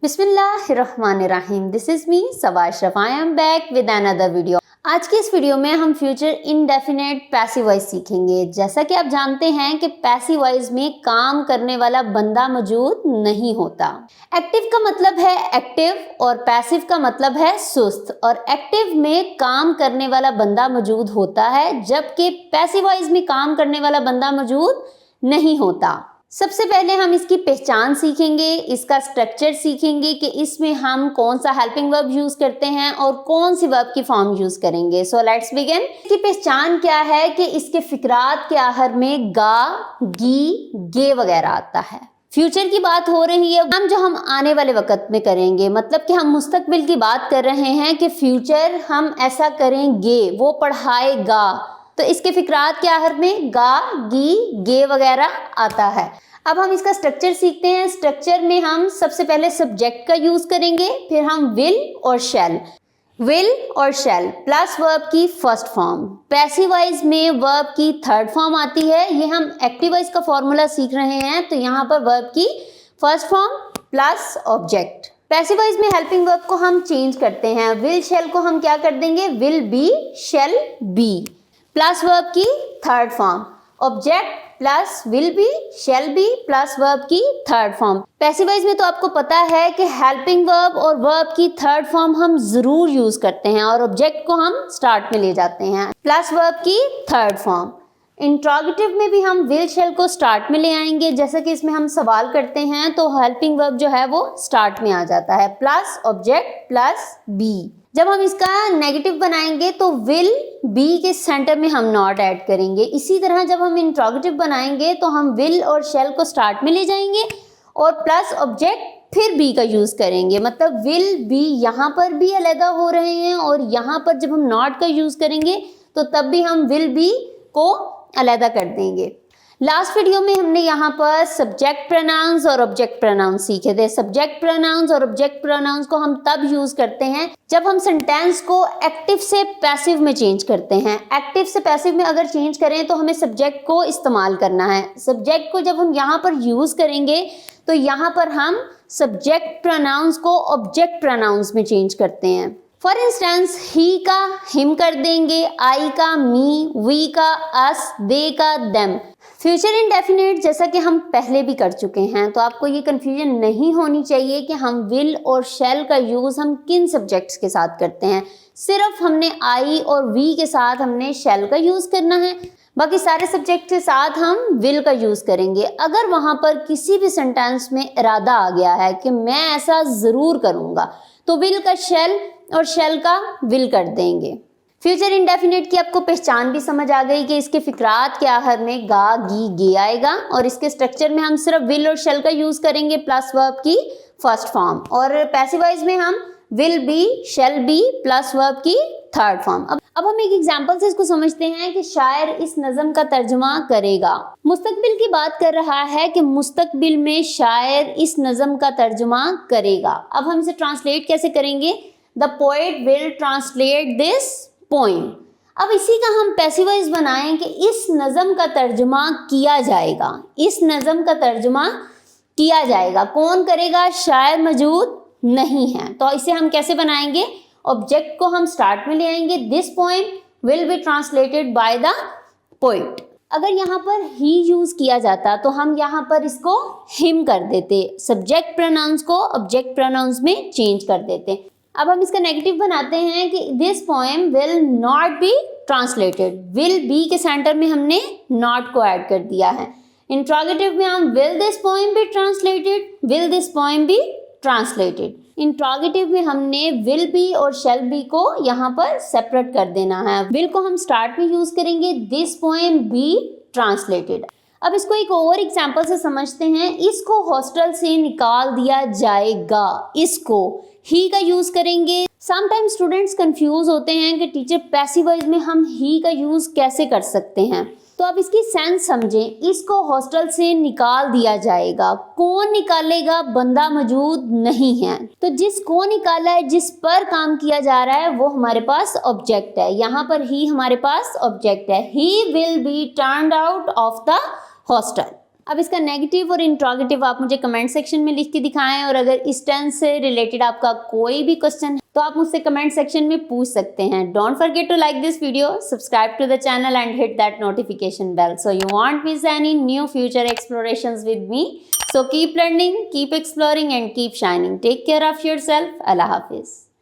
बिस्मिल्लाहिर्रहमानिर्रहीम। This is me Saba Ashraf. I am back with another video. आज की इस वीडियो में हम फ्यूचर इंडेफिनेट पैसिव वॉइस सीखेंगे। जैसा कि आप जानते हैं कि पैसिव वॉइस में काम करने वाला बंदा मौजूद नहीं होता। एक्टिव का मतलब है एक्टिव और पैसिव का मतलब है सुस्त। और एक्टिव में काम करने वाला बंदा मौजूद होता है, जबकि पैसिव वॉइस में काम करने वाला बंदा मौजूद नहीं होता। सबसे पहले हम इसकी पहचान सीखेंगे, इसका स्ट्रक्चर सीखेंगे कि इसमें हम कौन सा हेल्पिंग वर्ब यूज करते हैं और कौन सी वर्ब की फॉर्म यूज करेंगे। So let's begin. इसकी पहचान क्या है कि इसके फिकरात के आखिर में गा, गी, गे वगैरह आता है। फ्यूचर की बात हो रही है, हम आने वाले वक्त में करेंगे, मतलब कि हम मुस्तकबिल की बात कर रहे हैं कि फ्यूचर हम ऐसा करेंगे, वो पढ़ाएगा। तो इसके फिकरात के आखिर में गा, गी, गे वगैरह आता है। अब हम इसका स्ट्रक्चर सीखते हैं। स्ट्रक्चर में हम सबसे पहले सब्जेक्ट का यूज करेंगे, फिर हम विल और शैल। विल और शैल प्लस वर्ब की फर्स्ट फॉर्म। पैसिव वॉइस में वर्ब की थर्ड फॉर्म आती है। ये हम एक्टिव वॉइस का फॉर्मूला सीख रहे हैं, तो यहाँ पर वर्ब की first form plus object. Passive voice में हेल्पिंग वर्ब को हम चेंज करते हैं। विल शैल को हम क्या कर देंगे, will be shall be plus verb की third form. Object plus will be shall be plus verb की थर्ड फॉर्म। पैसिव वॉइस में तो आपको पता है कि हेल्पिंग वर्ब और वर्ब की थर्ड फॉर्म हम जरूर यूज करते हैं और ऑब्जेक्ट को हम स्टार्ट में ले जाते हैं प्लस वर्ब की थर्ड फॉर्म। इंट्रोगेटिव में भी हम विल शैल को स्टार्ट में ले आएंगे। जैसे कि इसमें हम सवाल करते हैं तो हेल्पिंग वर्ब जो है वो स्टार्ट में आ जाता है प्लस ऑब्जेक्ट प्लस बी। जब हम इसका नेगेटिव बनाएंगे तो विल बी के सेंटर में हम नॉट ऐड करेंगे। इसी तरह जब हम इंट्रोगेटिव बनाएंगे तो हम विल और शैल को स्टार्ट में ले जाएंगे और प्लस ऑब्जेक्ट फिर बी का यूज करेंगे। मतलब विल बी यहाँ पर भी अलग हो रहे हैं और यहाँ पर जब हम नॉट का यूज करेंगे तो तब भी हम विल बी को अलग कर देंगे। लास्ट वीडियो में हमने यहाँ पर सब्जेक्ट प्रोनाउंस और ऑब्जेक्ट प्रोनाउंस सीखे थे। सब्जेक्ट प्रोनाउंस और ऑब्जेक्ट प्रोनाउंस को हम तब यूज करते हैं जब हम सेंटेंस को एक्टिव से पैसिव में चेंज करते हैं। एक्टिव से पैसिव में अगर चेंज करें तो हमें सब्जेक्ट को इस्तेमाल करना है। सब्जेक्ट को जब हम यहाँ पर यूज करेंगे तो यहाँ पर हम सब्जेक्ट प्रोनाउंस को ऑब्जेक्ट प्रोनाउंस में चेंज करते हैं। फॉर इंस्टेंस ही का हिम कर देंगे, आई का मी, वी का अस, दे का देम। फ्यूचर इंडेफिनिट जैसा कि हम पहले भी कर चुके हैं, तो आपको ये कंफ्यूजन नहीं होनी चाहिए कि हम विल और शैल का यूज हम किन सब्जेक्ट्स के साथ करते हैं। सिर्फ हमने आई और वी के साथ हमने शैल का यूज करना है, बाकी सारे सब्जेक्ट के साथ हम विल का यूज करेंगे। अगर वहां पर किसी भी सेंटेंस में इरादा आ गया है कि मैं ऐसा जरूर करूंगा, तो विल का शैल और शैल का विल कर देंगे। फ्यूचर इंडेफिनिट की आपको पहचान भी समझ आ गई कि इसके फिकरात के आखिर में गा, गी, गे आएगा और इसके स्ट्रक्चर में हम सिर्फ विल और शैल का यूज करेंगे प्लस वर्ब की फर्स्ट फॉर्म। और पैसिव वॉइस में हम will be shall be plus verb की थर्ड फॉर्म। अब हम एक एग्जांपल से इसको समझते हैं कि शायर इस नज़म का तर्जुमा करेगा। मुस्तकबिल की बात कर रहा है कि मुस्तकबिल में शायर इस नज़म का तर्जुमा करेगा। अब हम इसे ट्रांसलेट कैसे करेंगे, the poet will translate this poem. अब इसी का हम पैसिव वॉइस बनाएं कि इस नज़म का तर्जुमा किया जाएगा। इस नज़म का तर्जुमा किया जाएगा। कौन करेगा, शायर मौजूद नहीं है, तो इसे हम कैसे बनाएंगे, ऑब्जेक्ट को हम स्टार्ट में ले आएंगे। This poem will be translated by the poet. अगर यहाँ पर ही यूज किया जाता तो हम यहाँ पर इसको हिम कर देते, सब्जेक्ट प्रोनाउंस को ऑब्जेक्ट प्रोनाउंस में चेंज कर देते। अब हम इसका नेगेटिव बनाते हैं कि this poem will not be translated. Will be के सेंटर में हमने नॉट को ऐड कर दिया है। इंट्रोगेटिव में हम will this poem B translated, will this poem B translated. Interrogative में हमने विल बी और शैल बी को यहाँ पर सेपरेट कर देना है। विल को हम स्टार्ट में यूज करेंगे, दिस पोएम बी ट्रांसलेटेड। अब इसको एक और एग्जांपल से समझते हैं। इसको हॉस्टल से निकाल दिया जाएगा, इसको ही का यूज करेंगे। समटाइम्स स्टूडेंट्स कंफ्यूज होते हैं कि टीचर पैसिव वॉइस में हम ही का यूज कैसे कर सकते हैं, तो अब इसकी सेंस समझें। इसको हॉस्टल से निकाल दिया जाएगा, कौन निकालेगा, बंदा मौजूद नहीं है, तो जिसको निकाला है, जिस पर काम किया जा रहा है, वो हमारे पास ऑब्जेक्ट है। यहाँ पर ही हमारे पास ऑब्जेक्ट है। He will be turned out of the hostel. अब इसका नेगेटिव और इंट्रोगेटिव आप मुझे कमेंट सेक्शन में लिख के दिखाएं, और अगर इस टेंस से रिलेटेड आपका कोई भी क्वेश्चन है तो आप मुझसे कमेंट सेक्शन में पूछ सकते हैं। Don't forget to like this video, subscribe to the channel and hit that notification bell so you won't miss any new future explorations with me. So keep learning, keep exploring and keep shining. Take care of yourself. Allah Hafiz.